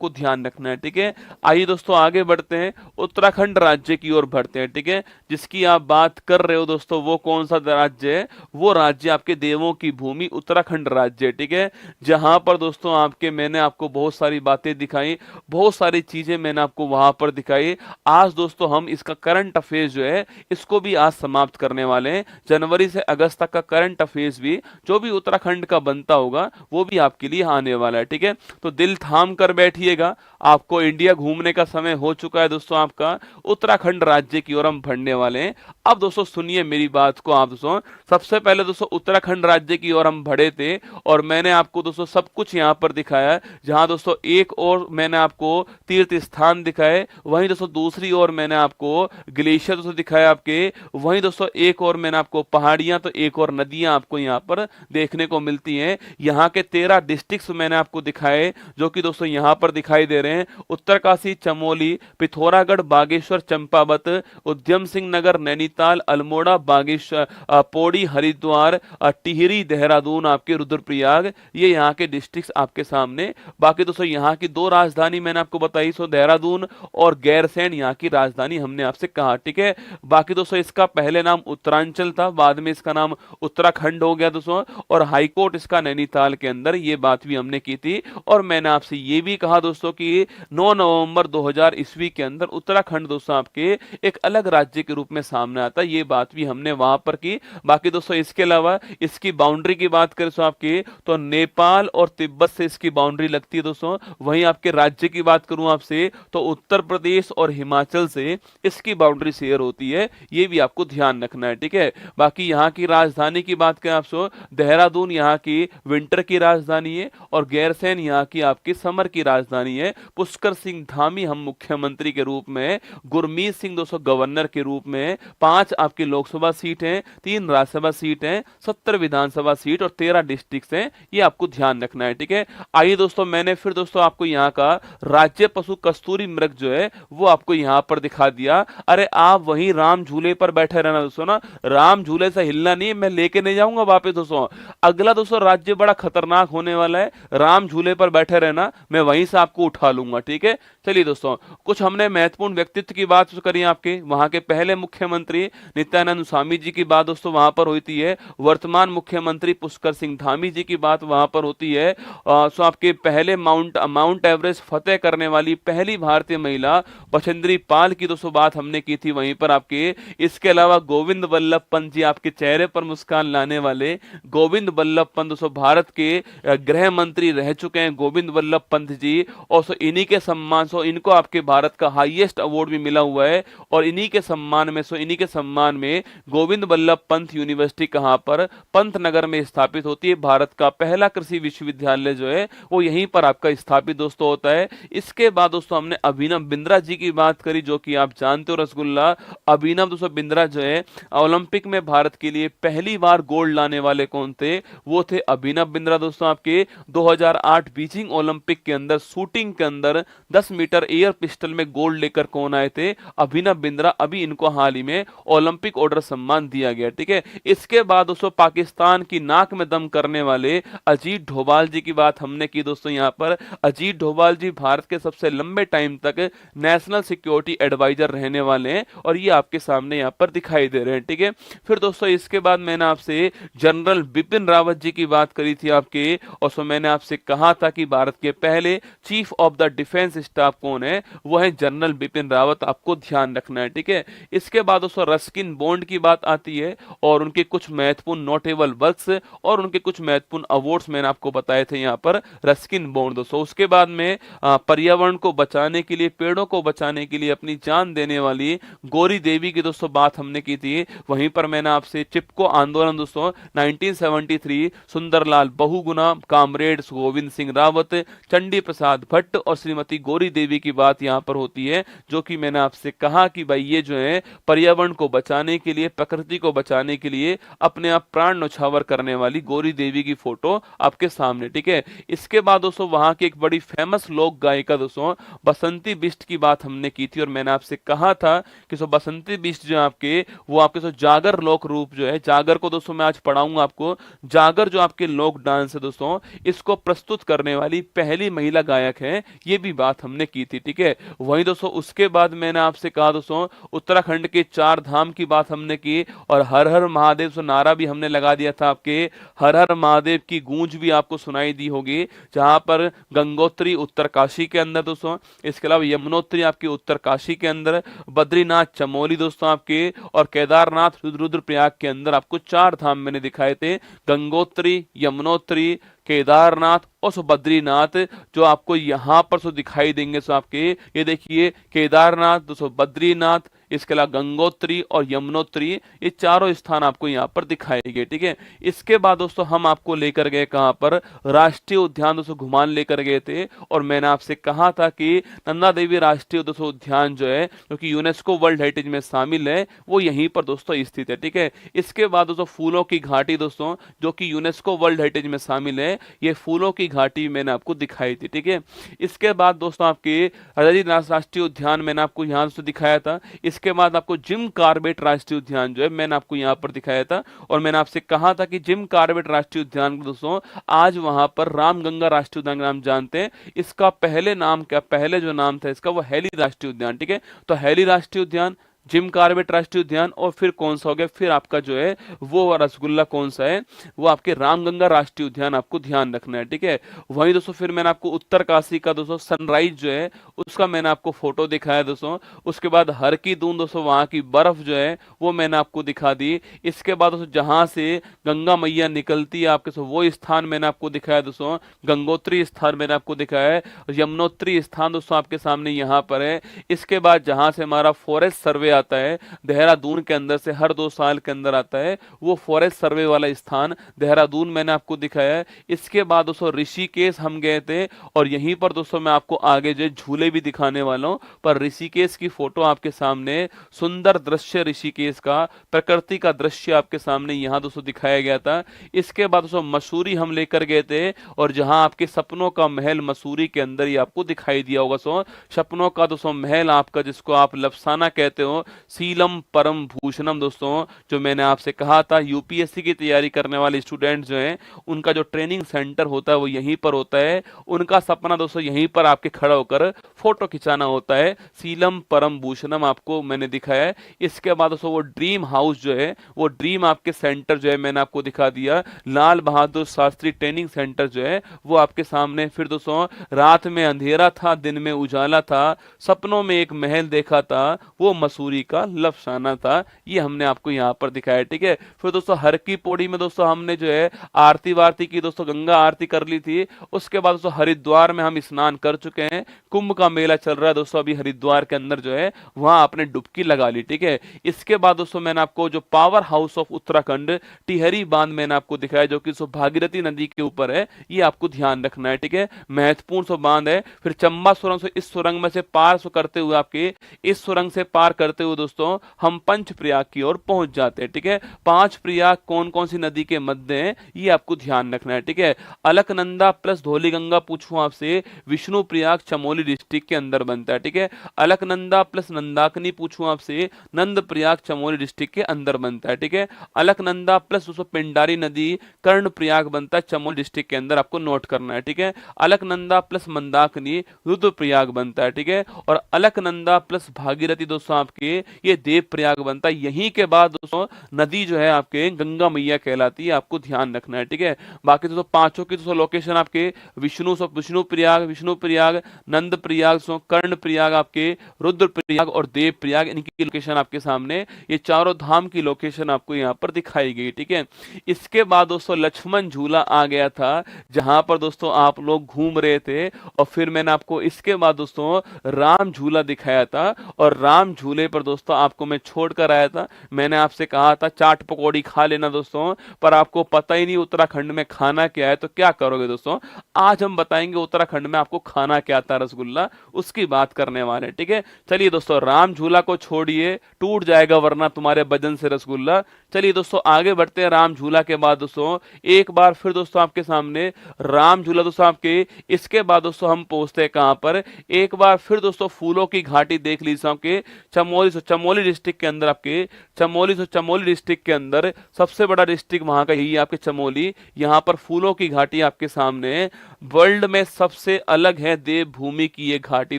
आपको ध्यान रखना है। ठीक है, आइए दोस्तों आगे बढ़ते हैं, उत्तराखंड राज्य की ओर बढ़ते हैं। ठीक है, जिसकी आप बात कर रहे हो दोस्तों, वो कौन सा राज्य है? वो राज्य आपके देवों की भूमि उत्तराखंड राज्य है। ठीक है, जहां पर दोस्तों मैंने आपको बहुत सारी बातें दिखाई, बहुत सारी चीजें मैंने आपको वहां पर दिखाई। आज दोस्तों हम इसका करंट अफेयर्स जो है इसको भी आज समाप्त करने वाले हैं। जनवरी से अगस्त तक का करंट अफेयर्स भी जो भी उत्तराखंड का बनता होगा वो भी आपके लिए आने वाला है। ठीक है, तो दिल थाम कर बैठिएगा, आपको इंडिया घूमने का समय हो चुका है दोस्तों। आपका उत्तराखंड राज्य की ओर हम बढ़ने वाले हैं। अब दोस्तों सुनिए मेरी बात को आप दोस्तों, सबसे पहले दोस्तों उत्तराखंड राज्य की ओर हम बढ़े थे और मैंने आपको दोस्तों सब कुछ यहाँ पर दिखाया है। जहां दोस्तों एक और मैंने आपको तीर्थ स्थान दिखाए, वहीं दोस्तों दूसरी ओर मैंने आपको ग्लेशियर दोस्तों दिखाया आपके, वहीं दोस्तों एक और मैंने आपको पहाड़ियां, तो एक और नदियां आपको यहाँ पर देखने को मिलती हैं। यहाँ के 13 डिस्ट्रिक्ट्स मैंने आपको दिखाए जो कि दोस्तों यहाँ पर दिखाई दे रहे हैं। उत्तरकाशी, चमोली, पिथौरागढ़, बागेश्वर, चंपावत, उद्यम सिंह नगर, नैनीताल, अल्मोड़ा, बागेश्वर, पौड़ी, हरिद्वार, टिहरी, देहरादून, आपके रुद्रप्रयाग, ये यहाँ के डिस्ट्रिक्ट्स आपके सामने। बाकी दोस्तों यहाँ की 2 राजधानी मैंने आपको बताई, सो देहरादून और गैरसैंण यहाँ की राजधानी हमने आपसे कहा। ठीक है, बाकी दोस्तों इसका पहले नाम उत्तरांचल था, बाद में इसका नाम उत्तराखंड हो गया दोस्तों, और हाईकोर्ट इसका नैनीताल के अंदर, ये बात भी हमने की थी। और मैंने आपसे ये भी कहा दोस्तों कि 9 नवंबर 2000 ईस्वी के अंदर उत्तराखंड दोस्तों आपके एक अलग राज्य के रूप में सामने आता है, ये बात भी हमने वहां पर की। बाकी दोस्तों इसके अलावा इसकी बाउंड्री की बात करें तो आपकी तो नेपाल और तिब्बत से इसकी बाउंड्री लगती है दोस्तों। वहीं आपके राज्य की बात करूं आपसे तो उत्तर प्रदेश और हिमाचल से इसकी बाउंड्री शेयर होती है, ये भी आपको ध्यान रखना है। ठीक है, बाकी यहाँ की राजधानी की बात करें आपसे, देहरादून यहाँ की विंटर की राजधानी है और गैरसैंण यहाँ की आपकी समर की राजधानी है। पुष्कर सिंह धामी हम मुख्यमंत्री के रूप में, गुरमीत सिंह दोस्तों गवर्नर के रूप में, 5 आपकी लोकसभा सीट हैं, 3 राज्यसभा सीट हैं, 70 विधानसभा सीट और 13 डिस्ट्रिक्ट हैं, ये आपको ध्यान रखना है। ठीक है, आइए दोस्तों मैंने फिर दोस्तों आपको यहाँ का राज्य पशु कस्तूरी मृग जो है वो आपको यहाँ पर दिखा दिया। अरे आप वहीं राम झूले पर बैठे रहना दोस्तों, ना राम झूले से हिलना नहीं, मैं लेके नहीं जाऊंगा वापस दोस्तों। अगला दोस्तों राज्य बड़ा खतरनाक होने वाला है, राम झूले पर बैठे रहना, मैं वहीं से आपको उठा लूंगा। ठीक है, चलिए दोस्तों कुछ हमने महत्वपूर्ण व्यक्तित्व की बात करी आपके, वहां के पहले मुख्यमंत्री नित्यानंद स्वामी जी की बात दोस्तों वहां पर होती है, वर्तमान मुख्यमंत्री पुष्कर सिंह धामी जी की बात वहां पर होती है। सो आपके पहले माउंट एवरेस्ट फतेह करने वाली पहली भारतीय महिला बछेंद्री पाल की दोस्तों बात हमने की थी वहीं पर आपके। इसके अलावा गोविंद बल्लभ पंत जी, आपके चेहरे पर मुस्कान लाने वाले गोविंद बल्लभ पंत दोस्तों भारत के गृह मंत्री रह चुके हैं गोविंद बल्लभ पंत जी, और सो इन्हीं के सम्मान सो इनको आपके भारत का हाईएस्ट अवार्ड भी मिला हुआ है, और इन्हीं के सम्मान में गोविंद बल्लभ पंत यूनिवर्सिटी कहां पर पंतनगर में स्थापित होती है। भारत का पहला कृषि विश्वविद्यालय जो है वो यहीं पर आपका स्थापित दोस्तों होता है। इसके बाद दोस्तों हमने अभिनव बिंद्रा जी की बात करी, जो कि आप जानते हो रसगुल्ला। अभिनव दोस्तों बिंद्रा जो है ओलंपिक में भारत के लिए पहली बार गोल्ड लाने वाले कौन थे? वो थे अभिनव बिंद्रा दोस्तों। आपके 2008 बीजिंग ओलंपिक के अंदर शूटिंग के अंदर 10 मीटर एयर पिस्टल में गोल्ड लेकर कौन आए थे? अभिनव बिंद्रा। अभी इनको हाल ही में ओलंपिक ऑर्डर सम्मान दिया गया। ठीक है, इसके बाद दोस्तों पाकिस्तान की नाक में दम करने वाले अजीत डोभाल जी की बात हमने की दोस्तों। यहाँ पर अजीत डोभाल जी भारत के सबसे लंबे टाइम तक नेशनल सिक्योरिटी एडवाइजर रहने वाले हैं और ये आपके सामने यहाँ पर दिखाई दे रहे हैं। ठीक है, फिर दोस्तों इसके बाद मैंने आपसे जनरल बिपिन रावत जी की बात करी थी आपके, और सो मैंने आपसे कहा था कि भारत के पहले chief of the defence staff कौन है? वो है जनरल बिपिन रावत, आपको ध्यान रखना है। ठीक है, इसके बाद दोस्तों रस्किन बॉन्ड की बात आती है और उनके कुछ महत्वपूर्ण नोटेबल वर्क्स और उनके कुछ महत्वपूर्ण अवार्ड्स मैंने आपको बताए थे यहाँ पर रस्किन बॉन्ड दोस्तों। उसके बाद में पर्यावरण को बचाने के लिए, पेड़ों को बचाने के लिए अपनी जान देने वाली गौरी देवी की दोस्तों बात हमने की थी। वहीं पर मैंने आपसे चिपको आंदोलन दोस्तों 1973, सुंदरलाल बहुगुणा, कामरेड गोविंद सिंह रावत, चंडी प्रसाद भट्ट और श्रीमती गौरी देवी की बात यहाँ पर होती है, जो कि मैंने आपसे कहा कि भाई ये जो है पर्यावरण को बचाने के लिए, प्रकृति को बचाने के लिए अपने आप प्राण न्यौछावर करने वाली गौरी देवी की फोटो आपके सामने। ठीक है, इसके बाद दोस्तों वहां की एक बड़ी फेमस लोक गायिका दोस्तों बसंती बिष्ट की बात हमने की थी और मैंने आपसे कहा था कि सो बसंती बिष्ट जो आपके वो आपके सो जागर लोक रूप जो है, जागर को दोस्तों मैं आज पढ़ाऊंगा आपको। जागर जो आपके लोक डांस है दोस्तों, इसको प्रस्तुत करने वाली पहली महिला गायक लायक है, ये भी बात हमने की थी, ठीक है। वहीं दोस्तों उसके बाद मैंने आपसे कहा दोस्तों उत्तराखंड के 4 धाम की बात हमने की, और हर हर महादेव से नारा भी हमने लगा दिया था आपके। हर हर महादेव की गूंज भी आपको सुनाई दी होगी, जहां पर गंगोत्री उत्तरकाशी के अंदर दोस्तों, इसके अलावा यमुनोत्री आपकी उत्तरकाशी के अंदर, बद्रीनाथ चमोली दोस्तों आपके, और केदारनाथ रुद्रप्रयाग के अंदर आपको 4 धाम मैंने दिखाए थे, गंगोत्री, यमुनोत्री, केदारनाथ और सो बद्रीनाथ, जो आपको यहाँ पर सो दिखाई देंगे। सो आपके ये देखिए केदारनाथ, दोस्तों बद्रीनाथ, इसके अलावा गंगोत्री और यमुनोत्री, ये चारों स्थान आपको यहाँ पर दिखाए गए, ठीक है। इसके बाद दोस्तों हम आपको लेकर गए कहाँ पर, राष्ट्रीय उद्यान दोस्तों घुमान लेकर गए थे, और मैंने आपसे कहा था कि नंदा देवी राष्ट्रीय दोस्तों उद्यान जो है, जो कि यूनेस्को वर्ल्ड हेरिटेज में शामिल है, वो यहीं पर दोस्तों स्थित है, ठीक है। इसके बाद दोस्तों फूलों की घाटी दोस्तों, जो कि यूनेस्को वर्ल्ड हेरिटेज में शामिल है, ये फूलों की घाटी मैंने आपको दिखाई थी, ठीक है। इसके बाद दोस्तों आपके हजारी राष्ट्रीय उद्यान मैंने आपको यहाँ से दिखाया था। इसके बाद आपको जिम कॉर्बेट राष्ट्रीय उद्यान जो है मैंने आपको यहाँ पर दिखाया था, और मैंने आपसे कहा था कि जिम कॉर्बेट राष्ट्रीय उद्यान दोस्तों आज वहां पर रामगंगा राष्ट्रीय उद्यान का नाम जानते हैं। इसका पहले नाम क्या, पहले जो नाम था इसका वो हैली राष्ट्रीय उद्यान, ठीक है। तो हैली राष्ट्रीय उद्यान, जिम कॉर्बेट राष्ट्रीय उद्यान, और फिर कौन सा हो गया, फिर आपका जो है वो रसगुल्ला कौन सा है, वो आपके रामगंगा राष्ट्रीय उद्यान, आपको ध्यान रखना है, ठीक है। वहीं दोस्तों फिर मैंने आपको उत्तरकाशी का दोस्तों सनराइज जो है उसका मैंने आपको फोटो दिखाया दोस्तों। उसके बाद हर की दून दोस्तों, वहां की बर्फ जो है वो मैंने आपको दिखा दी। इसके बाद दोस्तों जहां से गंगा मैया निकलती है आपके, वो स्थान मैंने आपको दिखाया दोस्तों। गंगोत्री स्थान मैंने आपको दिखाया है, यमुनोत्री स्थान दोस्तों आपके सामने यहाँ पर है। इसके बाद जहां से हमारा फॉरेस्ट सर्वे आता है देहरादून के अंदर से, हर 2 साल के अंदर आता है, वो फॉरेस्ट सर्वे वाला स्थान देहरादून मैंने आपको दिखाया है। इसके बाद दोस्तों ऋषिकेश हम गए थे, और यहीं पर दोस्तों मैं आपको आगे जो झूले भी दिखाने वाला हूं, पर ऋषिकेश की फोटो आपके सामने, सुंदर दृश्य ऋषिकेश का, प्रकृति का दृश्य आपके सामने यहाँ दोस्तों दिखाया गया था। इसके बाद दोस्तों मसूरी हम लेकर गए थे, और जहां आपके सपनों का महल मसूरी के अंदर ही आपको दिखाई दिया होगा। सो सपनों का दोस्तों महल आपका, जिसको आप लफसाना कहते हो, सीलम परम भूषणम दोस्तों, जो मैंने आपसे कहा था यूपीएससी की तैयारी करने वाले स्टूडेंट्स जो हैं उनका जो ट्रेनिंग सेंटर होता है वो यहीं पर होता है। उनका सपना दोस्तों यहीं पर आपके खड़ा होकर फोटो खिंचाना होता है। सीलम परम भूषणम आपको मैंने दिखाया है। इसके बाद दोस्तों वो ड्रीम हाउस जो है, वो ड्रीम आपके सेंटर जो है मैंने आपको दिखा दिया। लाल बहादुर शास्त्री ट्रेनिंग सेंटर जो है वो आपके सामने। फिर दोस्तों रात में अंधेरा था, दिन में उजाला था, सपनों में एक महल देखा था, वो मसूरी का लफसाना था, ये हमने आपको यहाँ पर दिखाया, ठीक है। फिर दोस्तों हर की पौड़ी में दोस्तों हमने जो है आरती वारती की दोस्तों, गंगा आरती कर ली थी। उसके बाद दोस्तों हरिद्वार में हम स्नान कर चुके हैं, कुंभ का मेला चल रहा है दोस्तों अभी हरिद्वार के अंदर जो है, वहां आपने डुबकी लगा ली, ठीक है। इसके बाद दोस्तों मैंने आपको जो power house of Uttarakhand Tehri बांध मैंने आपको दिखाया, जो कि भागीरथी नदी के ऊपर है, ये आपको ध्यान रखना है, ठीक है। महत्वपूर्ण सो बांध है। फिर चंबा सुरंग से, इस सुरंग में से पार सो करते हुए आपके, इस सुरंग से पार करते हुए दोस्तों हम पंच प्रयाग की ओर पहुंच जाते हैं, ठीक है। 5 प्रयाग कौन कौन सी नदी के मध्य हैं, ये आपको ध्यान रखना है, ठीक है। अलकनंदा प्लस धौलीगंगा पूछूं आपसे, विष्णु प्रयाग चमोली डिस्ट्रिक्ट के अंदर बनता है, ठीक है। अलकनंदा प्लस नंदाकनी पूछूं आपसे, नंद प्रयाग चमोली डिस्ट्रिक्ट के अंदर बनता है, ठीक है। अलकनंदा प्लस उसको पिंडारी नदी कर्ण प्रयाग बनता है चमोली डिस्ट्रिक्ट के अंदर, आपको नोट करना है, ठीक है। अलकनंदा प्लस मंदाकिनी रुद्रप्रयाग बनता है, ठीक है। और अलकनंदा प्लस भागीरथी दोस्तों आपके ये देव प्रयाग बनता है। यहीं के बाद दोस्तों नदी जो है आपके गंगा मैया कहलाती है, आपको ध्यान रखना है, ठीक है। बाकी दोस्तों पांचों की दोस्तों लोकेशन आपके विष्णु प्रयाग, नंद प्रयाग, कर्ण प्रयाग, आपके रुद्र प्रयाग और देव प्रयाग, इनकी लोकेशन आपके सामने, ये चारों धाम की लोकेशन आपको यहाँ पर दिखाई गई, ठीक है। इसके बाद दोस्तों लक्ष्मण झूला आ गया था, जहां पर दोस्तों आप लोग घूम रहे थे, और फिर मैंने आपको इसके बाद दोस्तों राम झूला दिखाया था। और राम झूले पर दोस्तों आपको मैं छोड़ कर आया था, मैंने आपसे कहा था चाट पकौड़ी खा लेना दोस्तों, पर आपको पता ही नहीं उत्तराखंड में खाना क्या है, तो क्या करोगे दोस्तों, आज हम बताएंगे उत्तराखंड में आपको खाना क्या था रसगुल्ला, उसकी बात करने वाले हैं, ठीक है। चलिए दोस्तों, राम झूला को छोड़िए, टूट जाएगा वरना तुम्हारे वजन से रसगुल्ला। चलिए दोस्तों आगे बढ़ते हैं। राम झूला के बाद दोस्तों एक बार फिर दोस्तों आपके सामने राम झूला दोस्तों आपके, इसके बाद दोस्तों हम पहुंचते हैं कहां पर, एक बार फिर दोस्तों फूलों की घाटी देख लीजिए आपके चमोली डिस्ट्रिक्ट के अंदर, आपके चमोली डिस्ट्रिक्ट के अंदर सबसे बड़ा डिस्ट्रिक्ट वहां का यही है आपके चमोली। यहां पर फूलों की घाटी आपके सामने, वर्ल्ड में सबसे अलग है देवभूमि की ये घाटी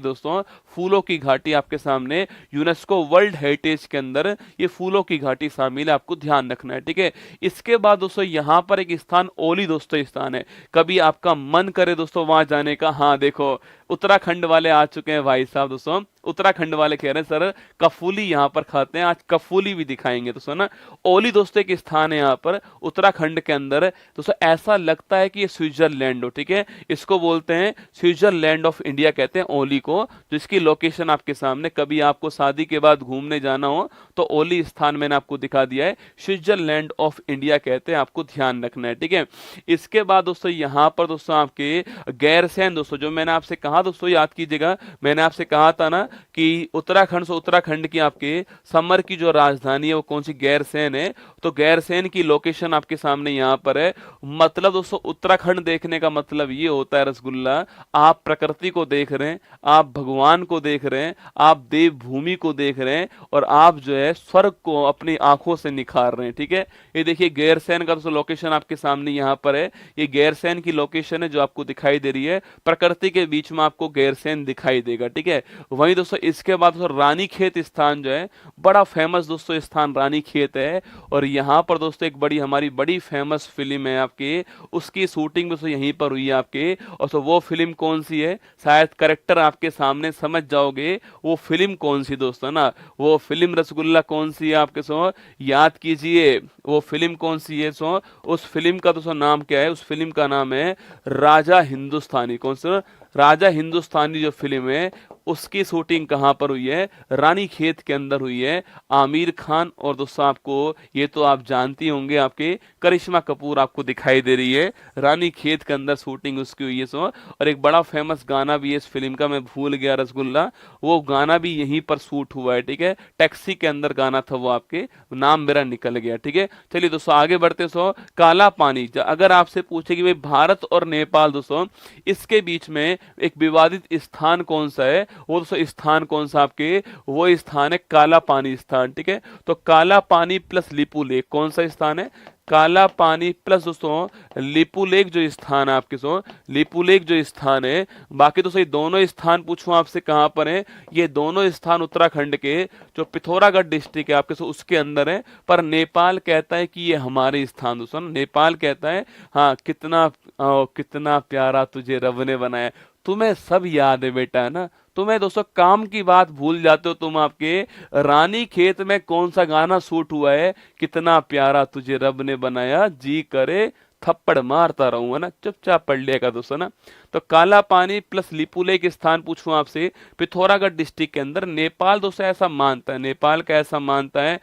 दोस्तों, फूलों की घाटी आपके सामने, यूनेस्को वर्ल्ड हेरिटेज के अंदर ये फूलों की घाटी शामिल है, आपको ध्यान रखना है, ठीक है। इसके बाद दोस्तों यहां पर एक स्थान ओली दोस्तों स्थान है, कभी आपका मन करे दोस्तों वहां जाने का, हाँ देखो उत्तराखंड वाले आ चुके हैं भाई साहब दोस्तों, उत्तराखंड वाले कह रहे हैं सर कफूली यहाँ पर खाते हैं, आज कफूली भी दिखाएंगे दोस्तों ना। ओली दोस्तों एक स्थान है यहाँ पर उत्तराखंड के अंदर दोस्तों, ऐसा लगता है कि ये स्विट्जरलैंड हो, ठीक है, इसको बोलते हैं स्विट्जरलैंड ऑफ इंडिया कहते हैं ओली को। जिसकी लोकेशन आपके सामने, कभी आपको शादी के बाद घूमने जाना हो तो ओली स्थान मैंने आपको दिखा दिया है, स्विट्जरलैंड ऑफ इंडिया कहते हैं, आपको ध्यान रखना है, ठीक है। इसके बाद दोस्तों यहाँ पर दोस्तों आपके गैरसैंण दोस्तों, जो मैंने आपसे कहा दोस्तों याद कीजिएगा, मैंने आपसे कहा था ना कि उत्तराखंड की आपके समर की जो राजधानी है वो कौन सी, गैरसैंण है। तो गैरसैंण की लोकेशन आपके सामने यहाँ पर है। मतलब दोस्तों उत्तराखंड देखने का मतलब ये होता है रसगुल्ला, आप प्रकृति को देख रहे हैं, आप भगवान को देख रहे हैं, आप देवभूमि को देख रहे हैं, और आप जो है स्वर्ग को अपनी आंखों से निखार रहे हैं, ठीक है। ये देखिए गैरसैंण का दोस्तों लोकेशन आपके सामने यहाँ पर है, ये गैरसैंण की लोकेशन है जो आपको दिखाई दे रही है, प्रकृति के बीच में आपको गैरसैंण दिखाई देगा, ठीक है। वहीं दोस्तों इसके बाद दोस्तों रानीखेत स्थान जो है, बड़ा फेमस दोस्तों स्थान रानीखेत है, और यहाँ पर दोस्तों एक बड़ी हमारी बड़ी फेमस फिल्म है आपकी, उसकी शूटिंग दोस्तों यहीं पर हुई है आपके। और तो वो फिल्म कौन सी है, शायद करेक्टर आपके सामने समझ जाओगे वो फिल्म कौन सी दोस्तों ना, वो फिल्म रसगुल्ला कौन सी है आपके सो याद कीजिए, वो फिल्म कौन सी है सो, उस फिल्म का दोस्तों नाम क्या है, उस फिल्म का नाम है राजा हिंदुस्तानी। कौन सा, राजा हिंदुस्तानी जो फिल्म है उसकी शूटिंग कहां पर हुई है, रानीखेत के अंदर हुई है। आमिर खान और दोस्तों आपको ये तो आप जानती होंगे, आपके करिश्मा कपूर आपको दिखाई दे रही है, रानीखेत के अंदर शूटिंग उसकी हुई है सो। और एक बड़ा फेमस गाना भी है इस फिल्म का, मैं भूल गया रसगुल्ला, वो गाना भी यहीं पर शूट हुआ है, ठीक है, टैक्सी के अंदर गाना था वो, आपके नाम मेरा निकल गया, ठीक है। चलिए दोस्तों आगे बढ़ते सो, काला पानी, अगर आपसे पूछे कि भाई भारत और नेपाल दोस्तों इसके बीच में एक विवादित स्थान कौन सा है, वो दोस्तों स्थान कौन सा आपके, वो स्थान है काला पानी स्थान, ठीक है। तो काला पानी प्लस लिपू लेक कौन सा स्थान है, काला पानी प्लस दोस्तों लिपू लेक जो स्थान है आपके सो, लिपू लेक जो स्थान है। बाकी दोस्तों ये दोनों स्थान पूछूं आपसे कहां पर है, ये दोनों स्थान उत्तराखंड के जो पिथौरागढ़ डिस्ट्रिक्ट है आपके सो उसके अंदर है, पर नेपाल कहता है कि ये हमारे स्थान दोस्तों, नेपाल कहता है हाँ कितना प्यारा तुझे रब ने बनाया, तुम्हें सब याद है बेटा, है ना, तुम्हें दोस्तों काम की बात भूल जाते हो तुम। आपके रानीखेत में कौन सा गाना शूट हुआ है, कितना प्यारा तुझे रब ने बनाया, जी करे थप्पड़ मारता रहूं, है ना, चुपचाप पढ़ लिया दोस्तों ना। तो काला पानी प्लस लिपुले के स्थान पूछूं आपसे, पिथौरागढ़ डिस्ट्रिक्ट के अंदर। नेपाल दोस्तों ऐसा मानता है, नेपाल का ऐसा मानता है,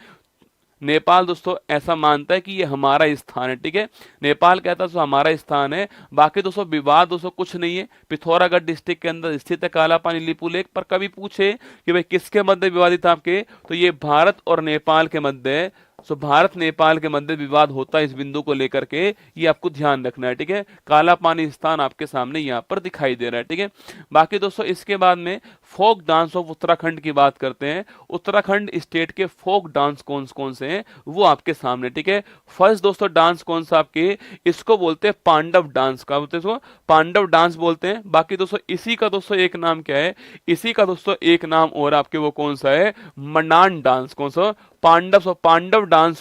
नेपाल दोस्तों ऐसा मानता है कि ये हमारा स्थान है, ठीक है, नेपाल कहता है तो हमारा स्थान है। बाकी दोस्तों विवाद दोस्तों कुछ नहीं है, पिथौरागढ़ डिस्ट्रिक्ट के अंदर स्थित है काला पानी लिपू लेक। पर कभी पूछे कि भाई किसके मध्य विवादित आपके, तो ये भारत और नेपाल के मध्य है। सो भारत नेपाल के मध्य विवाद होता है इस बिंदु को लेकर के, ये आपको ध्यान रखना है, ठीक है। काला पानी स्थान आपके सामने यहाँ पर दिखाई दे रहा है, ठीक है। बाकी दोस्तों इसके बाद में फोक डांस ऑफ उत्तराखंड की बात करते हैं। उत्तराखंड स्टेट के फोक डांस कौन कौन से हैं वो आपके सामने, ठीक है। फर्स्ट दोस्तों डांस कौन सा आपके, इसको बोलते हैं पांडव डांस, का बोलते हैं इसको, पांडव डांस बोलते हैं। बाकी दोस्तों इसी का दोस्तों एक नाम क्या है, इसी का दोस्तों एक नाम और आपके वो कौन सा है, मनान डांस। कौन सा, पांडव डांस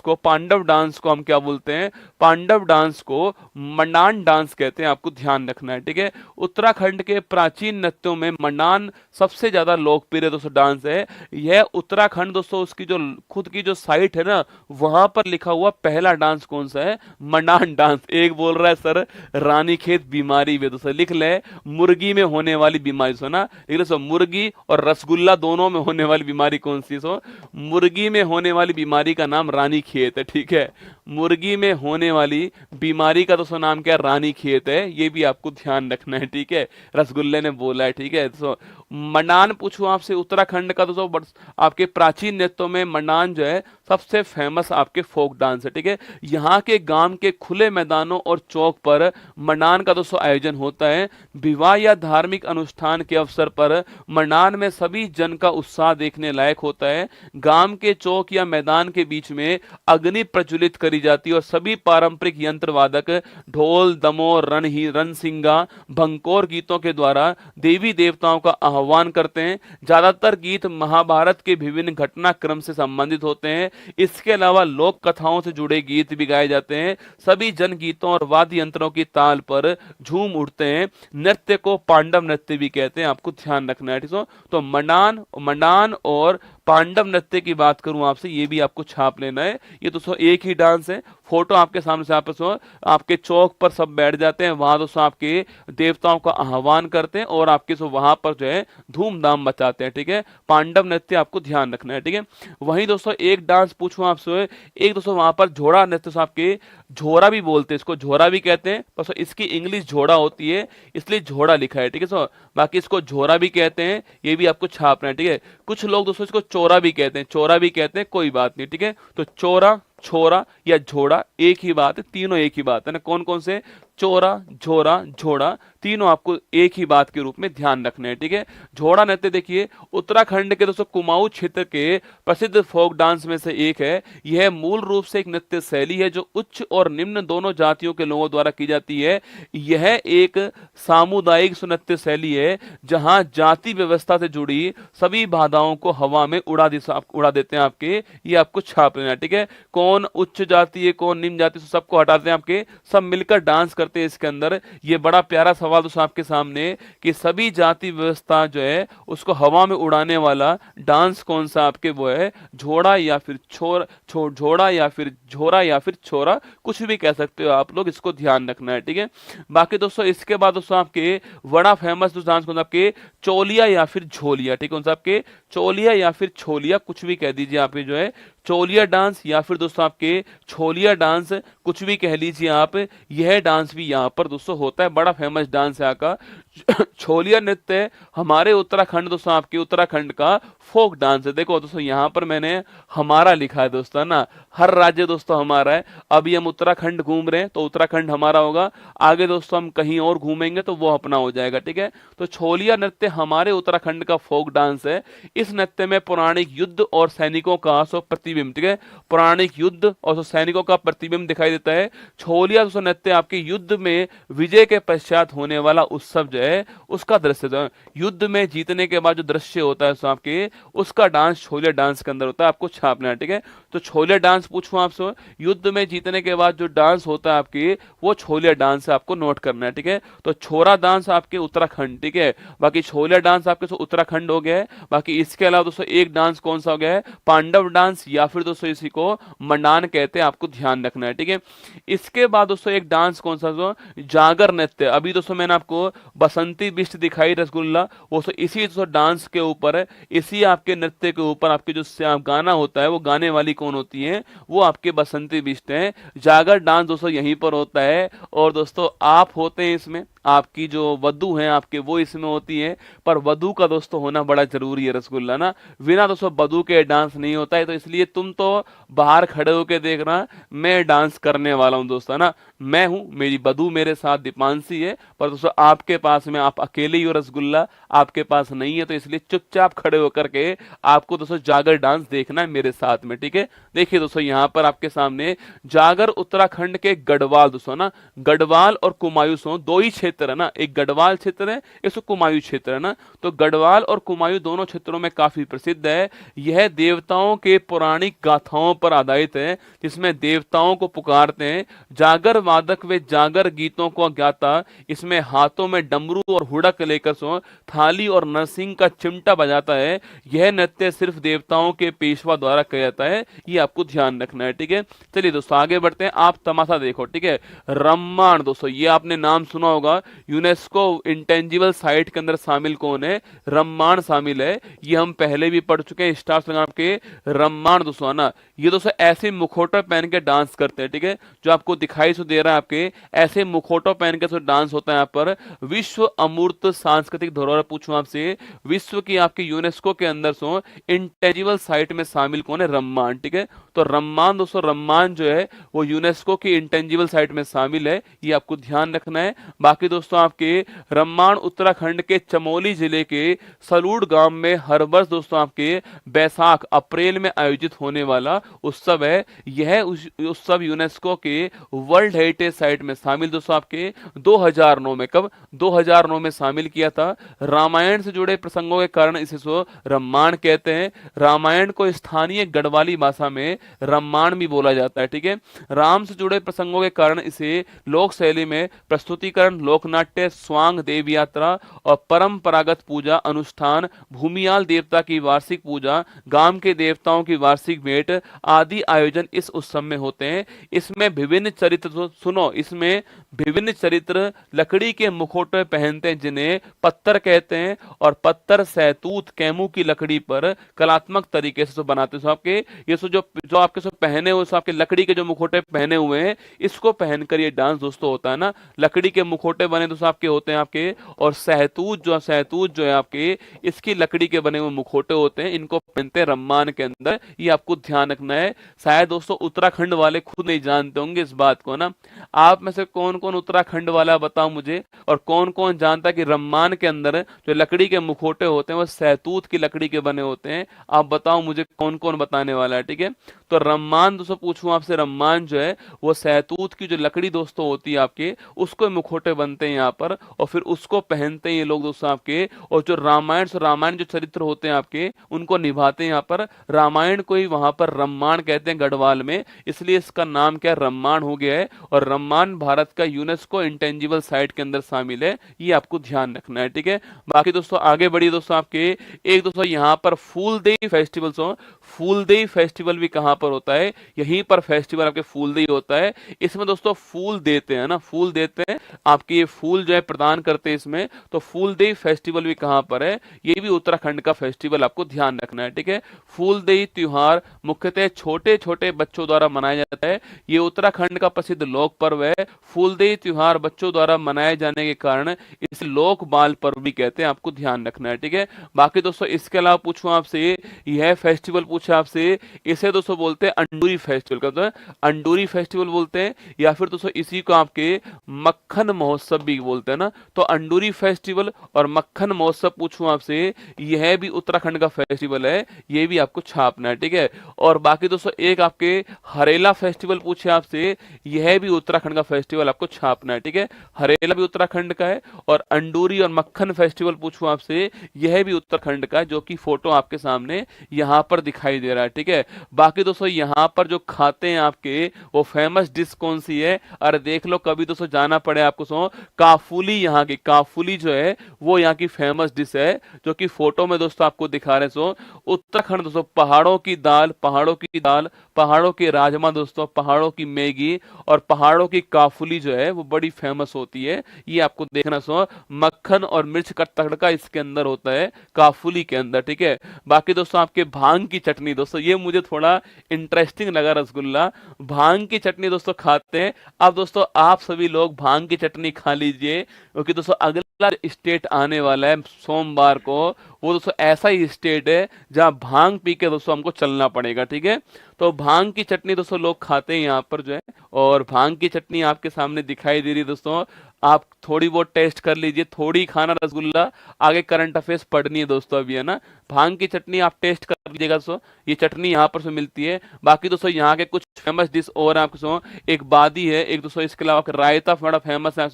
को हम क्या बोलते हैं, पांडव डांस को मनान डांस कहते हैं, आपको ध्यान रखना है, ठीक है। उत्तराखंड के प्राचीन नृत्यों में मनान सबसे ज्यादा लोकप्रिय दोस्तों डांस है। यह उत्तराखंड दोस्तों उसकी जो खुद की जो साइट है ना, वहां पर लिखा हुआ पहला डांस कौन सा है, मनान डांस। एक बोल रहा है सर रानीखेत बीमारी में, दोस्तों लिख ले मुर्गी में होने वाली बीमारी, सुना लिख लो, मुर्गी और रसगुल्ला दोनों में होने वाली बीमारी कौन सी, सो मुर्गी में होने वाली बीमारी का नाम रानीखेत है, ठीक है। मुर्गी में होने वाली बीमारी का दोस्तों नाम क्या है, रानीखेत है, ये भी आपको ध्यान रखना है, ठीक है, रसगुल्ले ने बोला है, ठीक है। तो मनान पूछूं आपसे उत्तराखंड का, दोस्तों आपके प्राचीन नृत्यों में मनान जो है सबसे फेमस आपके फोक डांस है, ठीक है। यहाँ के गांव के खुले मैदानों और चौक पर मनान का दोस्तों आयोजन होता है। विवाह या धार्मिक अनुष्ठान के अवसर पर मनान में सभी जन का उत्साह देखने लायक होता है। गांव के चौक या मैदान के बीच में अग्नि प्रज्वलित करी जाती है और सभी पारंपरिक यंत्र वादक ढोल, दमोह, रणसिंगा, भंकोर गीतों के द्वारा देवी देवताओं का आह्वान करते हैं। ज्यादातर गीत महाभारत के विभिन्न घटनाक्रम से संबंधित होते हैं। इसके अलावा लोक कथाओं से जुड़े गीत भी गाए जाते हैं। सभी जन गीतों और वाद्य यंत्रों की ताल पर झूम उठते हैं। नृत्य को पांडव नृत्य भी कहते हैं, आपको ध्यान रखना है, ठीक है। तो मनान और पांडव नृत्य की बात करूं आपसे, ये भी आपको छाप लेना है। ये दोस्तों एक ही डांस है। फोटो आपके सामने से आपके चौक पर सब बैठ जाते हैं, वहां दोस्तों आपके देवताओं का आह्वान करते हैं और आपके वहां पर जो है धूमधाम मचाते हैं, ठीक है। पांडव नृत्य आपको ध्यान रखना है, ठीक है। वहीं दोस्तों एक डांस पूछूं आपसे, एक दोस्तों वहां पर झोड़ा नृत्य, आपके झोरा भी बोलते हैं, इसको झोरा भी कहते हैं, बस इसकी इंग्लिश झोड़ा होती है इसलिए झोड़ा लिखा है, ठीक है। सो बाकी इसको झोरा भी कहते हैं, ये भी आपको छापना है, ठीक है। कुछ लोग दोस्तों इसको चोरा भी कहते हैं, चोरा भी कहते हैं, कोई बात नहीं, ठीक है। तो चोरा, छोरा या झोड़ा एक ही बात है, तीनों एक ही बात है ना। कौन कौन से? चोरा, झोरा, झोड़ा, तीनों आपको एक ही बात के रूप में ध्यान रखना है, ठीक है। झोड़ा नृत्य देखिए उत्तराखंड के दोस्तों कुमाऊं क्षेत्र के प्रसिद्ध फोक डांस में से एक है। यह मूल रूप से एक नृत्य शैली है जो उच्च और निम्न दोनों जातियों के लोगों द्वारा की जाती है। यह एक सामुदायिक नृत्य शैली है जहां जाति व्यवस्था से जुड़ी सभी बाधाओं को हवा में उड़ा देते हैं आपके, ये आपको छाप लेना है, ठीक है। कौन उच्च जाति है, कौन निम्न जाति, सबको हटाते हैं आपके, सब मिलकर डांस करते हैं इसके अंदर। ये बड़ा प्यारा सवाल दोस्तों आपके सामने कि सभी जाति व्यवस्था जो है उसको हवा में उड़ाने वाला डांस कौन सा आपके वो है, झोड़ा या फिर झोड़ा या फिर झोरा या फिर छोरा, कुछ भी कह सकते हो आप लोग, इसको ध्यान रखना है, ठीक है। बाकी दोस्तों इसके बाद दोस्तों आपके बड़ा फेमस डांस कौन सा आपके, चोलिया या फिर झोलिया, ठीक है। कौन सा आपके, चोलिया या फिर छोलिया, कुछ भी कह दीजिए आपके जो है चोलिया डांस या फिर दोस्तों आपके छोलिया डांस, कुछ भी कह लीजिए आप। यह डांस भी यहाँ पर दोस्तों होता है, बड़ा फेमस डांस है यहाँ का। छोलिया नृत्य हमारे उत्तराखंड दोस्तों आपके उत्तराखंड का फोक डांस है। देखो दोस्तों यहाँ पर मैंने हमारा लिखा है दोस्तों ना, हर राज्य दोस्तों हमारा है। अभी हम उत्तराखंड घूम रहे हैं तो उत्तराखंड हमारा होगा, आगे दोस्तों हम कहीं और घूमेंगे तो वो अपना हो जाएगा, ठीक है। तो छोलिया नृत्य हमारे उत्तराखंड का फोक डांस है। इस नृत्य में पौराणिक युद्ध और सैनिकों का प्रतिबिंब, ठीक है, पौराणिक युद्ध और सैनिकों का प्रतिबिंब दिखाई देता है। छोलिया नृत्य आपके युद्ध में विजय के पश्चात होने वाला उत्सव जो है उसका दृश्य, युद्ध में जीतने के बाद जो दृश्य होता है आपके, उसका डांस छोलिया डांस के अंदर होता है, आपको छापना है, ठीक है। तो छोलिया डांस पूछूं आपसे, युद्ध में जीतने के बाद जो डांस होता है आपके वो छोलिया डांस है, आपको नोट करना है, ठीक है। तो छोरा डांस आपके उत्तराखंड, ठीक है। बाकी छोलिया डांस आपके उत्तराखंड हो गया है। बाकी इसके अलावा दोस्तों एक डांस कौन सा हो गया है, पांडव डांस या फिर दोस्तों इसी को मनान कहते हैं, आपको ध्यान रखना है, ठीक है। इसके बाद दोस्तों एक डांस कौन सा, जागर नृत्य। अभी दोस्तों मैंने आपको बसंती बिष्ट दिखाई रसगुल्ला, वो इसी दोस्तों डांस के ऊपर है, इसी आपके नृत्य के ऊपर आपके जो गाना होता है वो गाने वाली कौन होती है, वो आपके बसंती बिष्ट है। जागर डांस दोस्तों यहीं पर होता है और दोस्तों आप होते हैं इसमें, आपकी जो वधू है आपके वो इसमें होती है, पर वधू का दोस्तों होना बड़ा जरूरी है रसगुल्ला ना, बिना दोस्तों वधू के डांस नहीं होता है। तो इसलिए तुम तो बाहर खड़े होके देखना, मैं डांस करने वाला हूं दोस्तों ना, मैं हूं, मेरी वधू मेरे साथ दीपांशी है, पर दोस्तों आपके पास में आप अकेले ही हो, रसगुल्ला आपके पास नहीं है, तो इसलिए चुपचाप खड़े होकर के आपको दोस्तों जागर डांस देखना है मेरे साथ में, ठीक है। देखिए दोस्तों यहाँ पर आपके सामने जागर उत्तराखंड के गढ़वाल दोस्तों ना, गढ़वाल और कुमायूं दो ही क्षेत्र है ना, एक गढ़वाल क्षेत्र है, एक कुमायूं क्षेत्र है ना। तो गढ़वाल और कुमायूं दोनों क्षेत्रों में काफी प्रसिद्ध है। यह देवताओं के पौराणिक गाथाओं पर आधारित है जिसमें देवताओं को पुकारते हैं। जागर वादक व जागर गीतों को ज्ञाता इसमें हाथों में डमरू और हुड़क लेकर थाली और नरसिंह का चिमटा बजाता है। यह नृत्य सिर्फ देवताओं के पेशवा द्वारा किया जाता है, ये आपको ध्यान रखना है, ठीक है। चलिए दोस्तों आगे बढ़ते हैं, आप तमाशा देखो, ठीक है। रम्माण दोस्तों ये आपने नाम सुना होगा, यूनेस्को इंटेंजिबल साइट के अंदर शामिल कौन है? रम्माण शामिल है। ये हम पहले भी पढ़ चुके हैं, स्टार्स लगा के रम्माण दोस्तों है ना। ये दोस्तों ऐसे मुखौटा पहन के डांस करते हैं, ठीक है, जो आपको दिखाई सो दे रहा है, आपके ऐसे मुखौटा पहन के डांस होता है यहाँ पर। विश्व अमूर्त सांस्कृतिक धरोहर पूछूं आपसे, विश्व की आपके यूनेस्को के अंदर सो इंटेंजिबल साइट में शामिल कौन है? रम्माण, ठीक है। तो रम्माण दोस्तों, रम्माण जो है वो यूनेस्को की इंटेंजिबल साइट में शामिल है, ये आपको ध्यान रखना है। बाकी दोस्तों आपके रम्माण उत्तराखंड के चमोली जिले के सलूड़ गांव में हर वर्ष दोस्तों आपके बैसाख अप्रैल में आयोजित होने वाला उत्सव है। यह उत्सव यूनेस्को के वर्ल्ड हेरिटेज साइट में शामिल दोस्तों आपके 2009 में, कब? 2009 में शामिल किया था। रामायण से जुड़े प्रसंगों के कारण इसे रम्माण कहते हैं। रामायण को स्थानीय गढ़वाली भाषा में रम्माण भी बोला जाता है, ठीक है। राम से जुड़े प्रसंगों के कारण इसे लोक शैली में प्रस्तुतिकरण, लोकनाट्य, स्वांग, देव यात्रा और परंपरागत पूजा अनुष्ठान, भूमियाल देवता की वार्षिक पूजा, गांव के देवताओं की वार्षिक भेंट आदि आयोजन इस उत्सव में होते हैं। इसमें विभिन्न चरित्र, सुनो, इसमें विभिन्न चरित्र लकड़ी के मुखौटे पहनते हैं जिन्हें पत्तर कहते हैं, और पत्तर सहतूत कैमू की लकड़ी पर कलात्मक तरीके से बनाते हैं। आपके ये जो आपके पहने हुए आपके लकड़ी के जो मुखौटे पहने हुए हैं, इसको पहनकर ये डांस दोस्तों होता है ना। लकड़ी के मुखौटे बने दोस्तों आपके होते हैं आपके, और सहतूत जो है आपके, इसकी लकड़ी के बने हुए मुखौटे होते हैं, इनको पहनते हैं रम्माण के अंदर। ये आपको ध्यान रखना है। शायद दोस्तों उत्तराखंड वाले खुद नहीं जानते होंगे इस बात को ना। आप में से कौन कौन उत्तराखंड वाला बताओ मुझे, और कौन कौन जानता है कि रम्माण के अंदर जो लकड़ी के मुखौटे होते हैं वो सहतूत की लकड़ी के बने होते हैं? आप बताओ मुझे कौन कौन बताने वाला है, ठीक है। तो रम्माण दोस्तों पूछूं आपसे, रम्माण जो है वो सहतूत की जो लकड़ी दोस्तों होती है आपके, उसको मुखौटे बनते हैं यहाँ पर, और फिर उसको पहनते हैं ये लोग दोस्तों आपके। और जो रामायण जो चरित्र होते हैं आपके, उनको निभाते हैं यहाँ पर। रामायण को ही वहां पर रम्माण कहते हैं गढ़वाल में, इसलिए इसका नाम क्या, रम्माण हो गया है। और रम्माण भारत का यूनेस्को इंटेंजिबल साइट के अंदर शामिल है, ये आपको ध्यान रखना है, ठीक है। बाकी दोस्तों आगे बढ़िए दोस्तों आपके, एक दोस्तों यहाँ पर फूलदेई फेस्टिवल, फूलदेई फेस्टिवल भी कहां पर होता है? यहीं पर फेस्टिवल आपके फूलदेई होता है। इसमें दोस्तों फूल देते हैं ना, फूल देते हैं आपके, ये फूल जो है प्रदान करते हैं इसमें। तो फूलदेई फेस्टिवल भी कहां पर है? ये भी उत्तराखंड का फेस्टिवल, आपको ध्यान रखना है, ठीक है। फूलदेई त्योहार मुख्यतः छोटे छोटे बच्चों द्वारा मनाया जाता है। ये उत्तराखंड का प्रसिद्ध लोक पर्व है। फूलदेई त्योहार बच्चों द्वारा मनाए जाने के कारण इसे लोक बाल पर्व भी कहते हैं, आपको ध्यान रखना है, ठीक है। बाकी दोस्तों इसके अलावा पूछूं आपसे, यह फेस्टिवल पूछे आपसे, इसे दोस्तों बोलते हैं अंडूरी फेस्टिवल, कहते हैं अंडूरी फेस्टिवल बोलते हैं, या फिर दोस्तों इसी को आपके मक्खन महोत्सव भी बोलते हैं ना। तो अंडूरी फेस्टिवल और मक्खन महोत्सव पूछूं आपसे, यह भी उत्तराखंड का फेस्टिवल है, ये भी आपको छापना है, ठीक है। और बाकी दोस्तों एक आपके हरेला फेस्टिवल पूछे आपसे, यह भी उत्तराखंड का फेस्टिवल, आपको छापना है, ठीक है। हरेला भी उत्तराखंड का है। और अंडूरी और मक्खन फेस्टिवल पूछूं आपसे, यह भी उत्तराखंड का है, जो कि फोटो आपके सामने यहाँ पर दिखाई दे रहा है, ठीक है। बाकी दोस्तों यहाँ पर जो खाते हैं आपके, वो फेमस डिश कौन सी है? अरे देख लो, कभी दोस्तों जाना पड़े आपको, काफुली, यहाँ की काफुली जो है वो यहाँ की फेमस डिश है, जो कि फोटो में दोस्तों आपको दिखा रहे हैं। उत्तराखंड दोस्तों पहाड़ों की दाल, पहाड़ों के राजमा दोस्तों, पहाड़ों की मैगी और पहाड़ों की काफुली जो है वो बड़ी फेमस होती है, ये आपको देखना। मक्खन और मिर्च का तड़का इसके अंदर होता है, काफुली के अंदर, ठीक है। बाकी दोस्तों आपके भांग की चटनी दोस्तों, ये मुझे थोड़ा इंटरेस्टिंग लगा, रसगुल्ला भांग की चटनी दोस्तों खाते हैं। अब दोस्तों आप सभी लोग भांग की चटनी खा लीजिए, क्योंकि दोस्तों अगला स्टेट आने वाला है सोमवार को, वो दोस्तों ऐसा ही स्टेट है जहां भांग पी के दोस्तों हमको चलना पड़ेगा, ठीक है। तो भांग की चटनी दोस्तों लोग खाते हैं यहाँ पर जो है, और भांग की चटनी आपके सामने दिखाई दे रही है दोस्तों। आप थोड़ी बहुत टेस्ट कर लीजिए, थोड़ी खाना रसगुल्ला, आगे करंट अफेयर्स पढ़नी है दोस्तों अभी, है ना। भांग की चटनी आप टेस्ट कर लीजिएगा दोस्तों, ये चटनी यहाँ पर से मिलती है। बाकी दोस्तों यहाँ के कुछ फेमस डिश और आपको, एक बादी है, एक दोस्तों इसके अलावा रायता बड़ा फेमस है,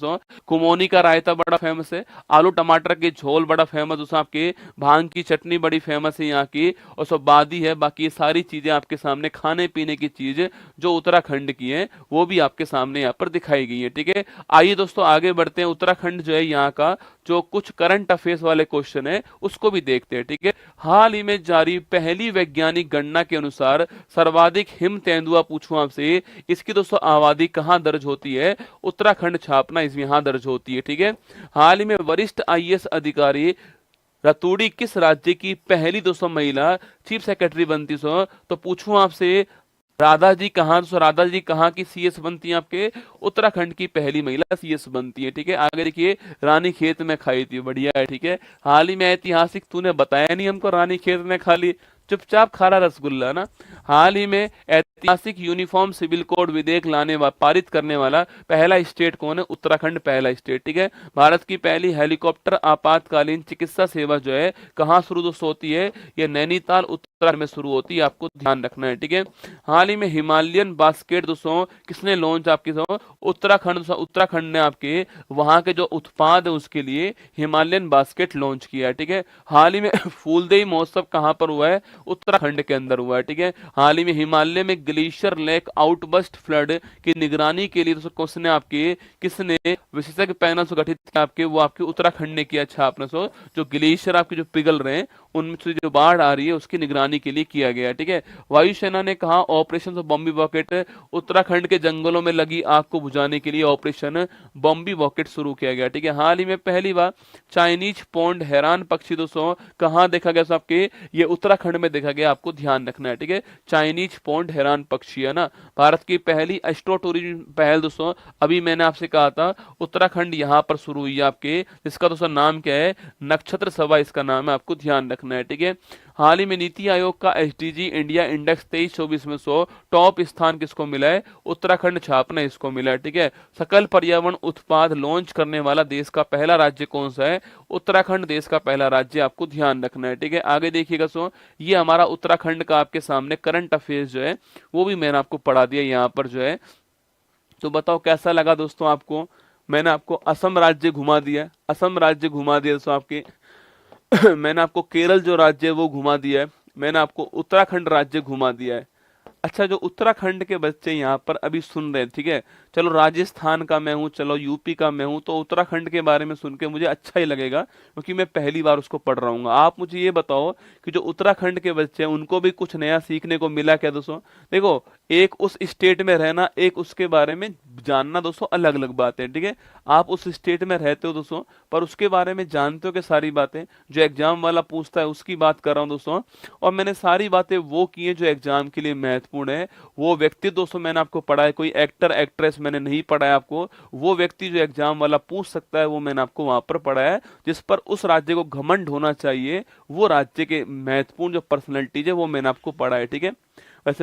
कुमोनी का रायता बड़ा फेमस है, आलू टमाटर के झोल बड़ा फेमस दोस्तों आपके, भांग की चटनी बड़ी फेमस है यहाँ की, और सो बादी है। बाकी ये सारी चीजें आपके सामने, खाने पीने की चीज जो उत्तराखंड की है, वो भी आपके सामने यहाँ पर दिखाई गई है, ठीक है। आइए दोस्तों आगे बढ़ते हैं। उत्तराखंड जो है यहाँ का जो कुछ करंट अफेयर्स वाले क्वेश्चन है उसको भी देखते हैं, ठीक है। हाल ही में जारी पहली वैज्ञानिक गणना के अनुसार सर्वाधिक हिम तेंदुआ पूछूं आपसे, इसकी दोस्तों आबादी कहाँ दर्ज होती है? उत्तराखंड छापना इसमें यहाँ दर्ज होती है, ठीक है। हाल ही में वरिष्ठ आईएएस अधिकारी रतूड़ी किस राज्य की पहली दोस्तों महिला चीफ सेक्रेटरी बनती? तो पूछूं आपसे राधा जी कहाँ, तो राधा जी कहाँ की सीएस बनती है? आपके उत्तराखंड की पहली महिला सीएस बनती है, ठीक है। आगे देखिए, रानी खेत में खाई थी, बढ़िया है, ठीक है। हाल ही में ऐतिहासिक, तूने बताया नहीं हमको रानी खेत में खा ली, चुपचाप खा रहा रसगुल्ला ना। हाल ही में ऐतिहासिक यूनिफॉर्म सिविल कोड विधेयक पारित करने वाला पहला स्टेट कौन है? उत्तराखंड पहला स्टेट, ठीक है। भारत की पहली हेलीकॉप्टर आपातकालीन चिकित्सा सेवा जो है कहाँ शुरू दोस्तों होती है? ये नैनीताल उत्तराखंड में शुरू होती है, आपको ध्यान रखना है, ठीक है। हाल ही में हिमालयन बास्केट दोस्तों किसने लॉन्च आपकी उत्तराखंड ने आपके वहां के जो उत्पाद है उसके लिए हिमालयन बास्केट लॉन्च किया है, ठीक है। हाल ही में फूलदेई महोत्सव कहाँ पर हुआ है? उत्तराखंड के अंदर हुआ है, ठीक है। हाल ही में हिमालय में ग्लेशियर लेक आउटबस्ट फ्लड की निगरानी के लिए किसने विशेषज्ञ पैनल से गठित किया? आपके वो आपके उत्तराखंड ने किया। अच्छा आपने जो ग्लेशियर आपके जो पिघल रहे हैं उनमें से जो बाढ़ आ रही है उसकी निगरानी के लिए किया गया, ठीक है। वायुसेना ने कहा ऑपरेशन बॉम्बी बॉकेट, उत्तराखंड के जंगलों में लगी आग को बुझाने के लिए ऑपरेशन बॉम्बी बॉकेट शुरू किया गया, ठीक है। हाल ही में पहली बार चाइनीज पौंड हैरान पक्षी दोस्तों कहाँ देखा गया? आपके ये उत्तराखंड में देखा गया, आपको ध्यान रखना है, ठीक है। चाइनीज पौंड हैरान पक्षी है ना। भारत की पहली एस्ट्रो टूरिज्म पहल दोस्तों अभी मैंने आपसे कहा था उत्तराखंड यहाँ पर शुरू हुई है आपके, इसका दोस्तों नाम क्या है? नक्षत्र सभा इसका नाम है, आपको ध्यान रखना है, ठीक है। हाल ही में नीति आयोग का एसडीजी इंडिया इंडेक्स 23-24 में टॉप स्थान किसको मिला है? उत्तराखंड छापना इसको मिला है, ठीक है। सकल पर्यावरण उत्पाद लॉन्च करने वाला देश का पहला राज्य कौन सा है? उत्तराखंड देश का पहला राज्य, आपको ध्यान रखना है, ठीक है। आगे देखिएगा ये हमारा उत्तराखंड का आपके सामने करंट अफेयर्स जो है वो भी मैंने आपको पढ़ा दिया यहाँ पर जो है। तो बताओ कैसा लगा दोस्तों आपको? मैंने आपको असम राज्य घुमा दिया, असम राज्य घुमा दिया दोस्तों आपके मैंने आपको केरल जो राज्य है वो घुमा दिया है, मैंने आपको उत्तराखंड राज्य घुमा दिया है। अच्छा, जो उत्तराखंड के बच्चे यहाँ पर अभी सुन रहे हैं, ठीक है, चलो राजस्थान का मैं हूँ, चलो यूपी का मैं हूँ, तो उत्तराखंड के बारे में सुन के मुझे अच्छा ही लगेगा क्योंकि मैं पहली बार उसको पढ़ रहा हूँ। आप मुझे ये बताओ कि जो उत्तराखंड के बच्चे हैं उनको भी कुछ नया सीखने को मिला क्या दोस्तों? देखो, एक उस स्टेट में रहना, एक उसके बारे में जानना दोस्तों अलग अलग बात है, ठीक है। आप उस स्टेट में रहते हो दोस्तों पर उसके बारे में जानते हो कि सारी बातें जो एग्जाम वाला पूछता है उसकी बात कर रहा हूँ दोस्तों। और मैंने सारी बातें वो की हैं जो एग्जाम के लिए महत्वपूर्ण है। वो व्यक्ति दोस्तों मैंने आपको पढ़ा है, कोई एक्टर एक्ट्रेस मैंने नहीं पढ़ा है आपको। वो व्यक्ति जो एग्जाम वाला पूछ सकता है वो मैंने आपको वहां पर पढ़ा है, जिस पर उस राज्य को घमंड होना चाहिए, वो राज्य के महत्वपूर्ण जो पर्सनैलिटीज है वो मैंने आपको पढ़ा है, ठीक है। वैसे मैं